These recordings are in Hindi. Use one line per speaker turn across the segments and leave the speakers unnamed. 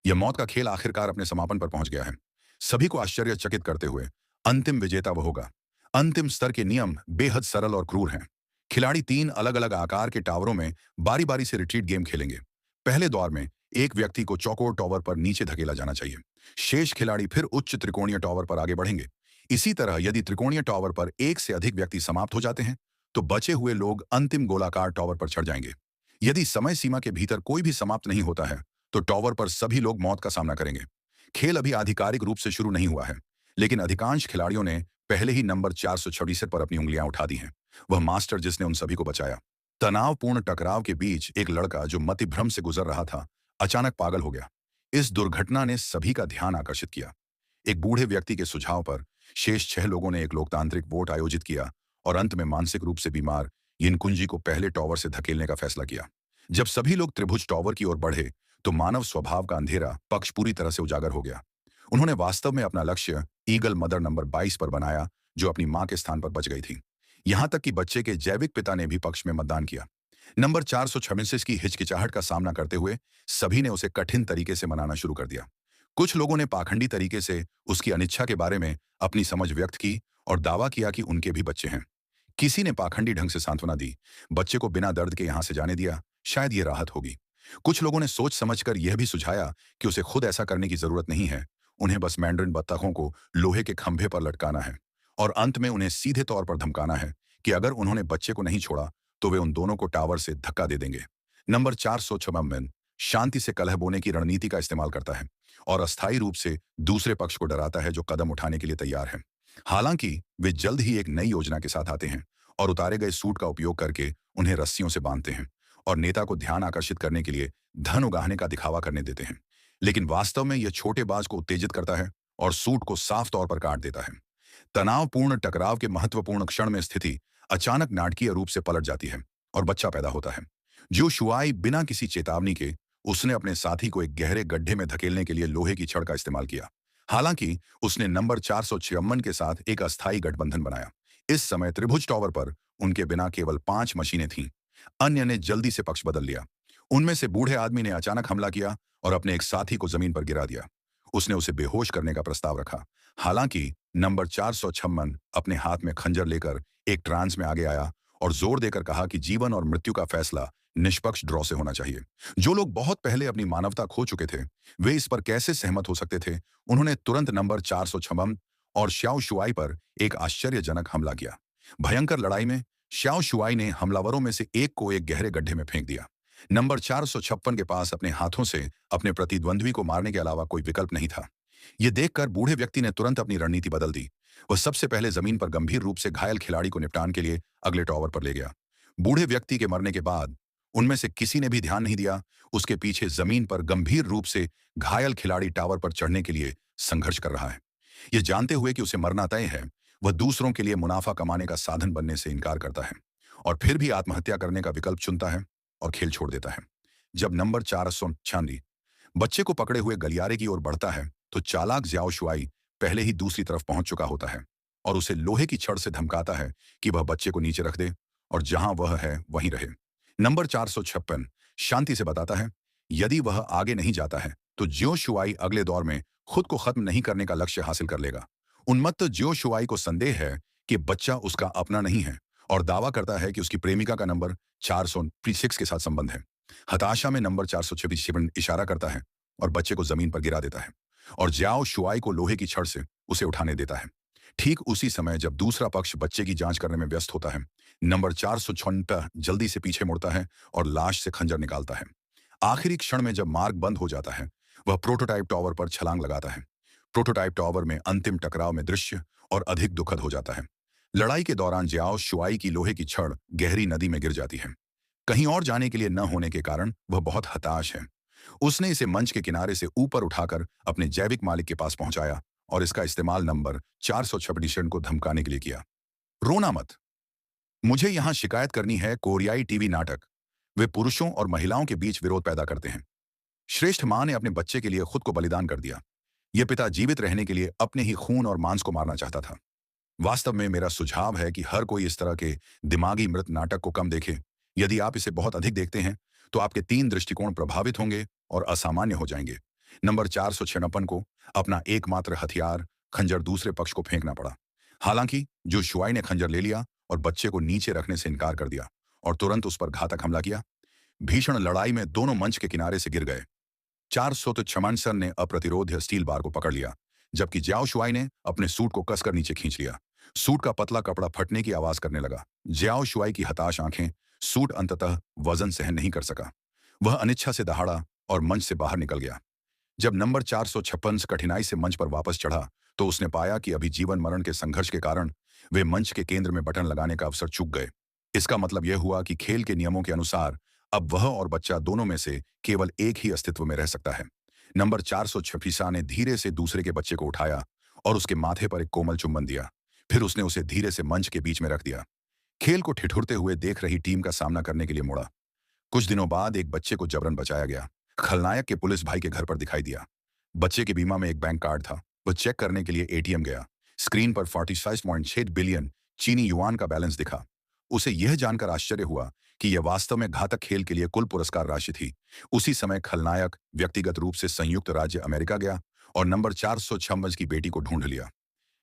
यह मौत का खेल आखिरकार अपने समापन पर पहुंच गया है, सभी को आश्चर्यचकित करते हुए। अंतिम विजेता वह होगा। अंतिम स्तर के नियम बेहद सरल और क्रूर हैं। खिलाड़ी 3 अलग-अलग आकार के टावरों में बारी-बारी से रिट्रीट गेम खेलेंगे। पहले दौर में एक व्यक्ति को चौकोर टावर पर नीचे धकेला जाना चाहिए। शेष खिलाड़ी फिर उच्च त्रिकोणीय टावर पर आगे बढ़ेंगे। इसी तरह यदि त्रिकोणीय टावर पर एक से अधिक व्यक्ति समाप्त हो जाते हैं, तो बचे हुए लोग अंतिम गोलाकार टावर पर चढ़ जाएंगे। यदि समय सीमा के भीतर कोई भी समाप्त नहीं होता है, तो टावर पर सभी लोग मौत का सामना करेंगे। खेल अभी आधिकारिक रूप से शुरू नहीं हुआ है, लेकिन अधिकांश खिलाड़ियों ने पहले ही नंबर 426 पर अपनी उंगलियां उठा दी हैं। वह मास्टर जिसने उन सभी को बचाया। तनावपूर्ण टकराव के बीच एक लड़का जो मतिभ्रम से गुजर रहा था, अचानक पागल हो गया। इस दुर्घटना ने सभी का ध्यान आकर्षित किया। एक बूढ़े व्यक्ति के सुझाव पर शेष 6 लोगों ने एक लोकतांत्रिक वोट आयोजित किया और अंत में मानसिक रूप से बीमार यिनकुंजी को पहले टावर से धकेलने का फैसला किया। जब सभी लोग त्रिभुज टावर की ओर बढ़े, तो मानव स्वभाव का अंधेरा पक्ष पूरी तरह से उजागर हो गया। उन्होंने वास्तव में अपना लक्ष्य ईगल मदर नंबर 22 पर बनाया, जो अपनी मां के स्थान पर बच गई थी। यहां तक कि बच्चे के जैविक पिता ने भी पक्ष में मतदान किया। नंबर 426 की हिचकिचाहट का सामना करते हुए सभी ने उसे कठिन तरीके से मनाना शुरू कर दिया। कुछ लोगों ने पाखंडी तरीके से उसकी अनिच्छा के बारे में अपनी समझ व्यक्त की और दावा किया कि उनके भी बच्चे हैं। किसी ने पाखंडी ढंग से सांत्वना दी, बच्चे को बिना दर्द के यहां से जाने दिया, शायद ये राहत होगी। कुछ लोगों ने सोच समझकर यह भी सुझाया कि उसे खुद ऐसा करने की जरूरत नहीं है, उन्हें बस मैंड्रिन बत्तखों को लोहे के खंभे पर लटकाना है और अंत में उन्हें सीधे तौर पर धमकाना है कि अगर उन्होंने बच्चे को नहीं छोड़ा, तो वे उन दोनों को टावर से धक्का दे देंगे। नंबर 456 शांति से कलह बोने की रणनीति का इस्तेमाल करता है और अस्थायी रूप से दूसरे पक्ष को डराता है जो कदम उठाने के लिए तैयार है। हालांकि वे जल्द ही एक नई योजना के साथ आते हैं और उतारे गए सूट का उपयोग करके उन्हें रस्सियों से बांधते हैं और नेता को ध्यान आकर्षित करने के लिए धन उगाहने का दिखावा करने देते हैं। लेकिन वास्तव में यह छोटे बाज को उत्तेजित करता है और सूट को साफ तौर पर काट देता है। तनावपूर्ण टकराव के महत्वपूर्ण क्षण में स्थिति अचानक नाटकीय रूप से पलट जाती है और बच्चा पैदा होता है। जो शुआई बिना किसी चेतावनी के उसने अपने साथी को एक गहरे गड्ढे में धकेलने के लिए लोहे की छड़ का इस्तेमाल किया। हालांकि उसने नंबर 456 के साथ एक अस्थायी गठबंधन बनाया। इस समय त्रिभुज टावर पर उनके बिना केवल 5 मशीनें थीं। अन्य ने जल्दी से पक्ष बदल लिया। उनमें से बूढ़े आदमी ने अचानक हमला किया और अपने एक साथी को जमीन पर गिरा दिया। उसने उसे बेहोश करने का प्रस्ताव रखा। हालांकि नंबर 456 अपने हाथ में खंजर लेकर एक ट्रांस में आगे आया और जोर देकर कहा कि जीवन और मृत्यु का फैसला निष्पक्ष ड्रॉ से होना चाहिए। जो लोग बहुत पहले अपनी मानवता खो चुके थे, वे इस पर कैसे सहमत हो सकते थे? उन्होंने तुरंत नंबर 456 और श्याओ शुआई पर एक आश्चर्यजनक हमला किया। भयंकर लड़ाई में श्याओ शुआई ने हमलावरों में से एक को एक गहरे गड्ढे में फेंक दिया। नंबर 456 के पास अपने हाथों से अपने प्रतिद्वंद्वी को मारने के अलावा कोई विकल्प नहीं था। यह देखकर बूढ़े व्यक्ति ने तुरंत अपनी रणनीति बदल दी। वह सबसे पहले जमीन पर गंभीर रूप से घायल खिलाड़ी को निपटान के लिए अगले टावर पर ले गया। बूढ़े व्यक्ति के मरने के बाद उनमें से किसी ने भी ध्यान नहीं दिया। उसके पीछे जमीन पर गंभीर रूप से घायल खिलाड़ी टावर पर चढ़ने के लिए संघर्ष कर रहा है। यह जानते हुए कि उसे मरना तय है, वह दूसरों के लिए मुनाफा कमाने का साधन बनने से इनकार करता है और फिर भी आत्महत्या करने का विकल्प चुनता है और खेल छोड़ देता है। जब नंबर 496 बच्चे को पकड़े हुए गलियारे की ओर बढ़ता है, तो चालाक ज्याओ शुआई पहले ही दूसरी तरफ पहुंच चुका होता है और उसे लोहे की छड़ से धमकाता है कि वह बच्चे को नीचे रख दे और जहां वह है वहीं रहे। नंबर 456 शांति से बताता है, यदि वह आगे नहीं जाता है, तो ज्यो शुआई अगले दौर में खुद को खत्म नहीं करने का लक्ष्य हासिल कर लेगा। उन्मत्त ज्यो शुआई को संदेह है कि बच्चा उसका अपना नहीं है और दावा करता है कि उसकी प्रेमिका का नंबर 406 के साथ संबंध है। हताशा में नंबर 426 इशारा करता है और बच्चे को जमीन पर गिरा देता है और ज्याओ शुआई को लोहे की छड़ से उसे उठाने देता है। ठीक उसी समय जब दूसरा पक्ष बच्चे की जांच करने में व्यस्त होता है, नंबर 456 जल्दी से पीछे मुड़ता है और लाश से खंजर निकालता है। आखिरी क्षण में जब मार्ग बंद हो जाता है, वह प्रोटोटाइप टावर पर छलांग लगाता है। प्रोटोटाइप टावर में अंतिम टकराव में दृश्य और अधिक दुखद हो जाता है। लड़ाई के दौरान ज्याओ शुआई की लोहे की छड़ गहरी नदी में गिर जाती है। कहीं और जाने के लिए न होने के कारण वह बहुत हताश है। उसने इसे मंच के किनारे से ऊपर उठाकर अपने जैविक मालिक के पास पहुंचाया और इसका इस्तेमाल नंबर 426 को धमकाने के लिए किया। रोना मत, मुझे यहां शिकायत करनी है। कोरियाई टीवी नाटक वे पुरुषों और महिलाओं के बीच विरोध पैदा करते हैं। श्रेष्ठ मां ने अपने बच्चे के लिए खुद को बलिदान कर दिया। यह पिता जीवित रहने के लिए अपने ही खून और मांस को मारना चाहता था। वास्तव में मेरा सुझाव है कि हर कोई इस तरह के दिमागी मृत नाटक को कम देखे। यदि आप इसे बहुत अधिक देखते हैं, तो आपके 3 दृष्टिकोण प्रभावित होंगे और असामान्य हो जाएंगे। नंबर 456 को अपना एकमात्र हथियार खंजर दूसरे पक्ष को फेंकना पड़ा। हालांकि जो शुआई ने खंजर ले लिया और बच्चे को नीचे रखने से इनकार कर दिया और तुरंत उस पर घातक हमला किया। भीषण लड़ाई में दोनों मंच के किनारे से गिर गए। 456 ने अप्रतिरोध्य स्टील बार को पकड़ लिया, जबकि ज्याओ शुआई ने अपने सूट को कसकर नीचे खींच लिया। सूट का पतला कपड़ा फटने की आवाज करने लगा। ज्याओ शुआई की हताश आंखें, सूट अंततः वजन सहन नहीं कर सका। वह अनिच्छा से दहाड़ा और मंच से बाहर निकल गया। जब नंबर 456 कठिनाई से मंच पर वापस चढ़ा, तो उसने पाया कि अभी जीवन मरण के संघर्ष के कारण वे मंच के केंद्र में बटन लगाने का अवसर चूक गए। इसका मतलब यह हुआ कि खेल के नियमों के अनुसार अब वह और बच्चा दोनों में से केवल एक ही अस्तित्व में रह सकता है। नंबर 456 ने धीरे से दूसरे के बच्चे को उठाया और उसके माथे पर एक कोमल चुंबन दिया। फिर उसने उसे धीरे से मंच के बीच में रख दिया। खेल को ठिठुरते हुए देख रही टीम का सामना करने के लिए मुड़ा। कुछ दिनों बाद एक बच्चे को जबरन बचाया गया। खलनायक के पुलिस भाई के घर पर दिखाई दिया। बच्चे के बीमा में एक बैंक कार्ड था। वह चेक करने के लिए एटीएम गया। स्क्रीन पर 46.6 बिलियन चीनी युआन का बैलेंस दिखा। उसे यह जानकर आश्चर्य हुआ कि यह वास्तव में घातक खेल के लिए कुल पुरस्कार राशि थी। उसी समय खलनायक व्यक्तिगत रूप से संयुक्त राज्य अमेरिका गया और नंबर 456 की बेटी को ढूंढ लिया।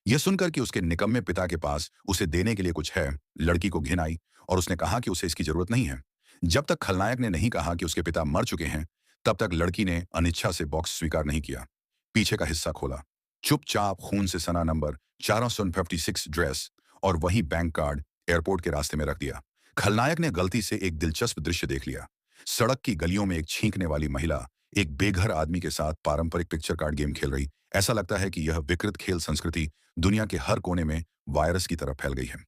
यह सुनकर कि उसके निकम्मे पिता के पास उसे देने के लिए कुछ है, लड़की को घिन आई और उसने कहा कि उसे इसकी जरूरत नहीं है। जब तक खलनायक ने नहीं कहा कि उसके पिता मर चुके हैं, तब तक लड़की ने अनिच्छा से बॉक्स स्वीकार नहीं किया। पीछे का हिस्सा खोला। चुपचाप खून से सना नंबर 456 ड्रेस और वही बैंक कार्ड एयरपोर्ट के रास्ते में रख दिया। खलनायक ने गलती से एक दिलचस्प दृश्य देख लिया। सड़क की गलियों में एक छींकने वाली महिला एक बेघर आदमी के साथ पारंपरिक पिक्चर कार्ड गेम खेल रही। ऐसा लगता है कि यह विकृत खेल संस्कृति दुनिया के हर कोने में वायरस की तरह फैल गई है।